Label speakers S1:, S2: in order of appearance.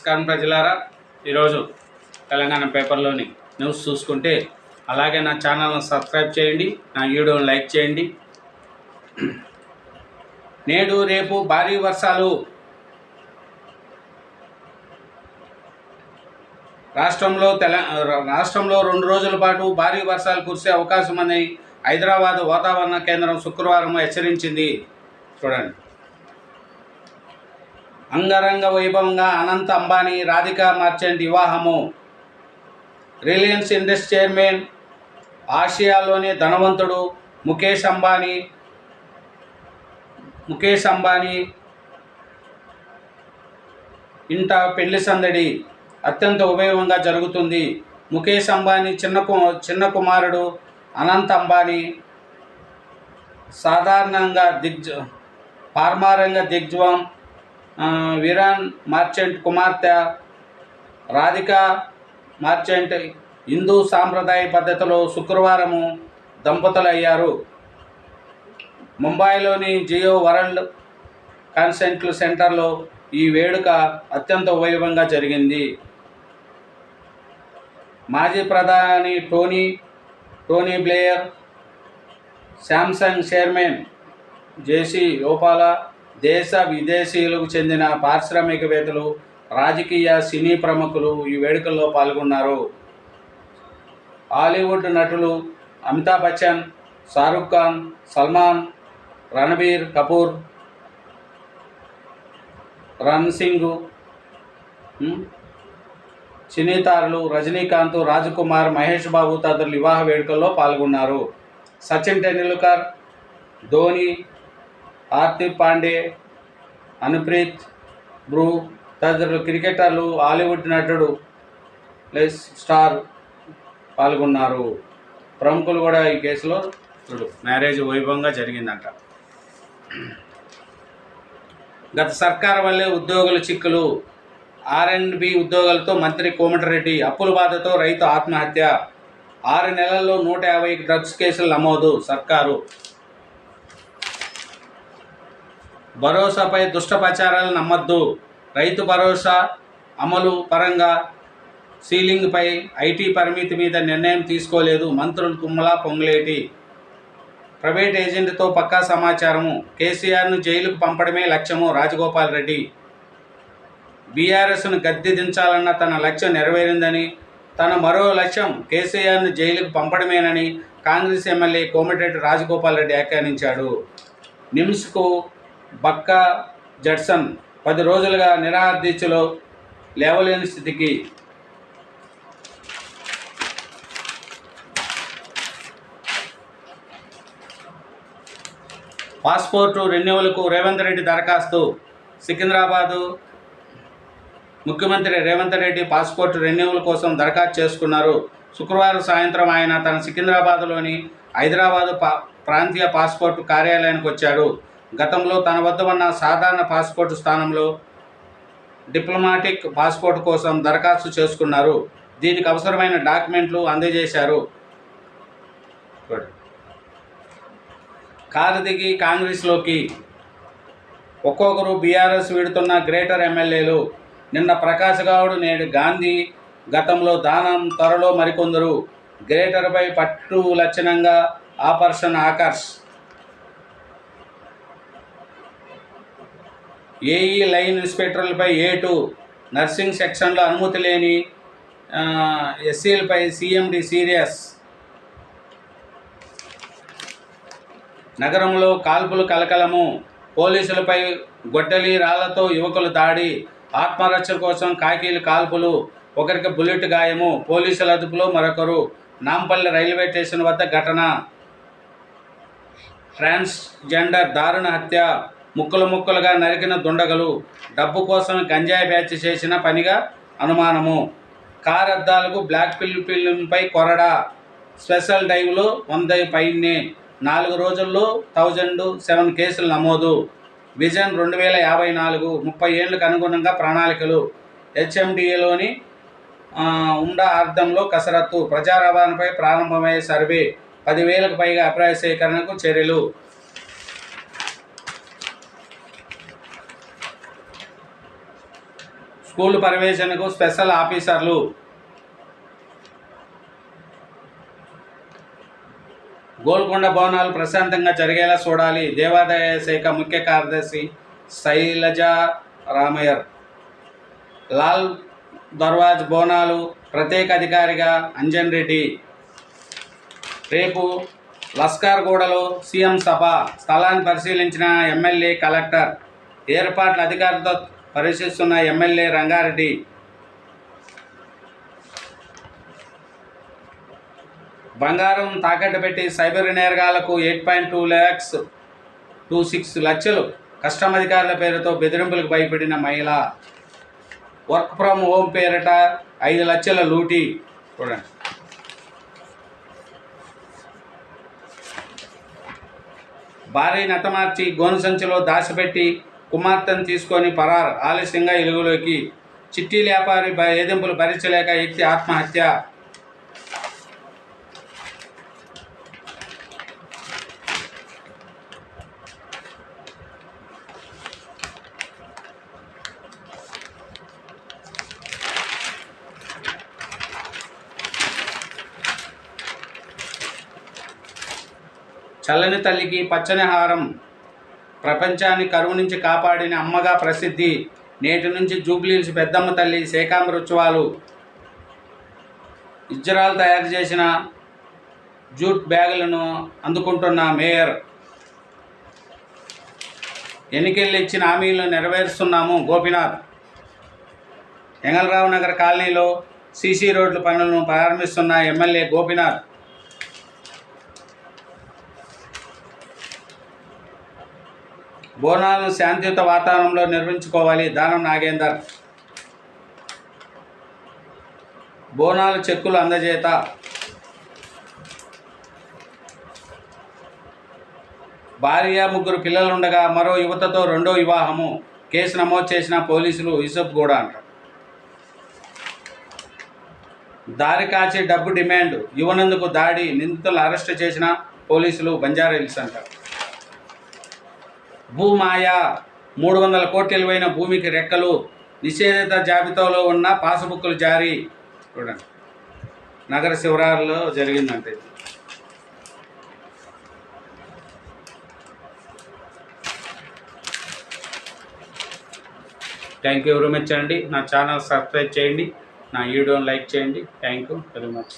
S1: నమస్కారం ప్రజలారా, ఈరోజు తెలంగాణ పేపర్లోని న్యూస్ చూసుకుంటే, అలాగే నా ఛానల్ను సబ్స్క్రైబ్ చేయండి, నా వీడియోని లైక్ చేయండి. నేడు రేపు భారీ వర్షాలు. రాష్ట్రంలో 2 రోజుల పాటు భారీ వర్షాలు కురిసే అవకాశమని హైదరాబాద్ వాతావరణ కేంద్రం శుక్రవారం హెచ్చరించింది. చూడండి. అంగరంగ వైభవంగా అనంత్ అంబానీ రాధికా మర్చెంట్ వివాహము. రిలయన్స్ ఇండస్ట్రీ చైర్మన్, ఆసియాలోని ధనవంతుడు ముఖేష్ అంబానీ ఇంట పెళ్లి సందడి అత్యంత వైభవంగా జరుగుతుంది. ముఖేష్ అంబానీ చిన్న కుమారుడు అనంత్ అంబానీ ఫార్మారంగ దిగ్జం విరాన్ మర్చెంట్ కుమార్తె రాధికా మర్చెంట్ హిందూ సాంప్రదాయ పద్ధతిలో శుక్రవారం దంపతులయ్యారు. ముంబైలోని జియో వరల్డ్ కన్వెన్షన్ సెంటర్లో ఈ వేడుక అత్యంత వైభవంగా జరిగింది. మాజీ ప్రధాని టోనీ బ్లేయర్, శాంసంగ్ చైర్మన్ జేసీ లోపాల, దేశ విదేశీయులకు చెందిన పారిశ్రామికవేత్తలు, రాజకీయ సినీ ప్రముఖులు ఈ వేడుకల్లో పాల్గొన్నారు. హాలీవుడ్ నటులు అమితాబ్ బచ్చన్, షారుఖ్ ఖాన్, సల్మాన్, రణబీర్ కపూర్, రణ్ సింగ్, సినీ తారలు రజనీకాంత్, రాజ్కుమార్, మహేష్ బాబు తదితరులు వివాహ వేడుకల్లో పాల్గొన్నారు. సచిన్ టెండూల్కర్, ధోని, హార్దిక్ పాండే, అనుప్రీత్ బ్రూ తదితరులు క్రికెటర్లు, హాలీవుడ్ నటుడు స్టార్ పాల్గొన్నారు. ప్రముఖులు కూడా ఈ కేసులో మ్యారేజ్ వైభవంగా జరిగిందంట. గత సర్కారు వల్లే ఉద్యోగుల చిక్కులు. R&B ఉద్యోగులతో మంత్రి కోమటిరెడ్డి. అప్పుల బాధతో రైతు ఆత్మహత్య. 6 నెలల్లో 150 డ్రగ్స్ కేసులు నమోదు. సర్కారు భరోసాపై దుష్ట ప్రచారాలు నమ్మద్దు. రైతు భరోసా అమలు పరంగా సీలింగ్పై ఐటీ పరిమితి మీద నిర్ణయం తీసుకోలేదు. మంత్రులు తుమ్మల, పొంగులేటి. ప్రైవేట్ ఏజెంట్తో పక్కా సమాచారము. కేసీఆర్ను జైలుకు పంపడమే లక్ష్యము. రాజగోపాల్ రెడ్డి. బీఆర్ఎస్ను గద్దె దించాలన్న తన లక్ష్యం నెరవేరిందని, తన మరో లక్ష్యం కేసీఆర్ను జైలుకు పంపడమేనని కాంగ్రెస్ ఎమ్మెల్యే కోమటిరెడ్డి రాజగోపాల్ రెడ్డి వ్యాఖ్యానించాడు. నిమ్స్కు బక్కా జడ్సన్ 10 రోజులుగా నిరాహారదీక్షలో లేవలేని స్థితికి. పాస్పోర్టు రెన్యువల్కు రేవంత్ రెడ్డి దరఖాస్తు. సికింద్రాబాదు ముఖ్యమంత్రి రేవంత్ రెడ్డి పాస్పోర్టు రెన్యువల్ కోసం దరఖాస్తు చేసుకున్నారు. శుక్రవారం సాయంత్రం ఆయన తన సికింద్రాబాద్లోని హైదరాబాదు ప్రాంతీయ పాస్పోర్టు కార్యాలయానికి వచ్చాడు. గతంలో తన వద్ద ఉన్న సాధారణ పాస్పోర్టు స్థానంలో డిప్లొమాటిక్ పాస్పోర్టు కోసం దరఖాస్తు చేసుకున్నారు. దీనికి అవసరమైన డాక్యుమెంట్లు అందజేశారు. కారు దిగి కాంగ్రెస్లోకి. ఒక్కొక్కరు బీఆర్ఎస్ వీడుతున్న గ్రేటర్ ఎమ్మెల్యేలు. నిన్న ప్రకాష్ గౌడ్, నేడు గాంధీ, గతంలో దానం, త్వరలో మరికొందరు. గ్రేటర్పై పట్టు లక్షణంగా ఆపరేషన్ ఆకర్ష్. ఏఈ లైన్ ఇన్స్పెక్టర్లపై ఏటు. నర్సింగ్ సెక్షన్లో అనుమతి లేని ఎస్సీలపై సీఎండీ సీరియస్. నగరంలో కాల్పులు కలకలము. పోలీసులపై గొడ్డలి రాళ్లతో యువకులు దాడి. ఆత్మరక్షణ కోసం కాకీలు కాల్పులు. ఒకరికి బుల్లెట్ గాయము. పోలీసుల అదుపులో మరొకరు. నాంపల్లి రైల్వే స్టేషన్ వద్ద ఘటన. ట్రాన్స్జెండర్ దారుణ హత్య. ముక్కలుగా నరికిన దుండగలు. డబ్బు కోసం గంజాయి బ్యాచ్ చేసిన పనిగా అనుమానము. కార్ అద్దాలకు బ్లాక్ ఫిల్మ్పై కొరడా. స్పెషల్ డ్రైవ్లో 100 పైనే. 4 రోజుల్లో 1007 కేసులు నమోదు. విజన్ 2054 30 ఏళ్లకు అనుగుణంగా ప్రణాళికలు. హెచ్ఎండిఏలోని ఉండా అర్థంలో కసరత్తు. ప్రజా రవాణాపై ప్రారంభమయ్యే సర్వే. 10,000కు పైగా అభిప్రాయ సేకరణకు చర్యలు. స్కూల్ పర్యవేక్షణకు స్పెషల్ ఆఫీసర్లు. గోల్కొండ బోనాలు ప్రశాంతంగా జరిగేలా చూడాలి. దేవాదాయ శాఖ ముఖ్య కార్యదర్శి శైలజా రామయ్యర్. లాల్ దర్వాజ్ బోనాలు ప్రత్యేక అధికారిగా అంజన్ రెడ్డి. రేపు లస్కార్గూడలో సీఎం సభ. స్థలాన్ని పరిశీలించిన ఎమ్మెల్యే, కలెక్టర్. ఏర్పాట్ల అధికారులతో పరిశీలిస్తున్న ఎమ్మెల్యే రంగారెడ్డి. బంగారం తాకట్టు పెట్టి సైబర్ నేరగాళ్లకు 8.26 లక్షలు కస్టమ్ అధికారుల పేరుతో బెదిరింపులకు భయపడిన మహిళ. వర్క్ ఫ్రమ్ హోమ్ పేరిట 5 లక్షల లూటీ. చూడండి. భార్య నతమార్చి గోను సంచిలో దాచిపెట్టి కుమార్తెను తీసుకొని పరార్. ఆలస్యంగా వెలుగులోకి. చిట్టి వ్యాపారి వేధింపులు భరించలేక వ్యక్తి ఆత్మహత్య. చల్లని తల్లికి పచ్చని హారం. ప్రపంచాన్ని కరువు నుంచి కాపాడిన అమ్మగా ప్రసిద్ధి. నేటి నుంచి జూబ్లీహిల్స్ పెద్దమ్మ తల్లి శాకాంబరి ఉత్సవాలు. ఇజ్రాయెల్ తయారు చేసిన జూట్ బ్యాగులను అందుకుంటున్న మేయర్. ఎన్నికల్లో ఇచ్చిన హామీలను నెరవేరుస్తున్నాము గోపీనాథ్. ఎంగళరావు నగర్ కాలనీలో సీసీ రోడ్ల పనులను ప్రారంభిస్తున్న ఎమ్మెల్యే గోపీనాథ్. బోనాలను శాంతియుత వాతావరణంలో నిర్వహించుకోవాలి. దానం నాగేందర్. బోనాలు చెక్కులు అందజేత. భార్య, 3 పిల్లలుండగా మరో యువతతో రెండో వివాహము. కేసు నమోదు చేసిన పోలీసులు. యూసఫ్ గూడ అంట. దారి కాచి డబ్బు డిమాండ్. యువనందుకు దాడి. నిందితులు అరెస్టు చేసిన పోలీసులు. బంజారాహిల్స్ అంట. భూమాయా. 300 కోట్ల విలువైన భూమికి రెక్కలు. నిషేధిత జాబితాలో ఉన్న పాస్బుక్లు జారీ. చూడండి. నగర శివరాల్లో జరిగిందంటే. థ్యాంక్ యూ వెరీ మచ్ అండి. నా ఛానల్ సబ్స్క్రైబ్ చేయండి. నా వీడియోని లైక్ చేయండి. Thank you very much.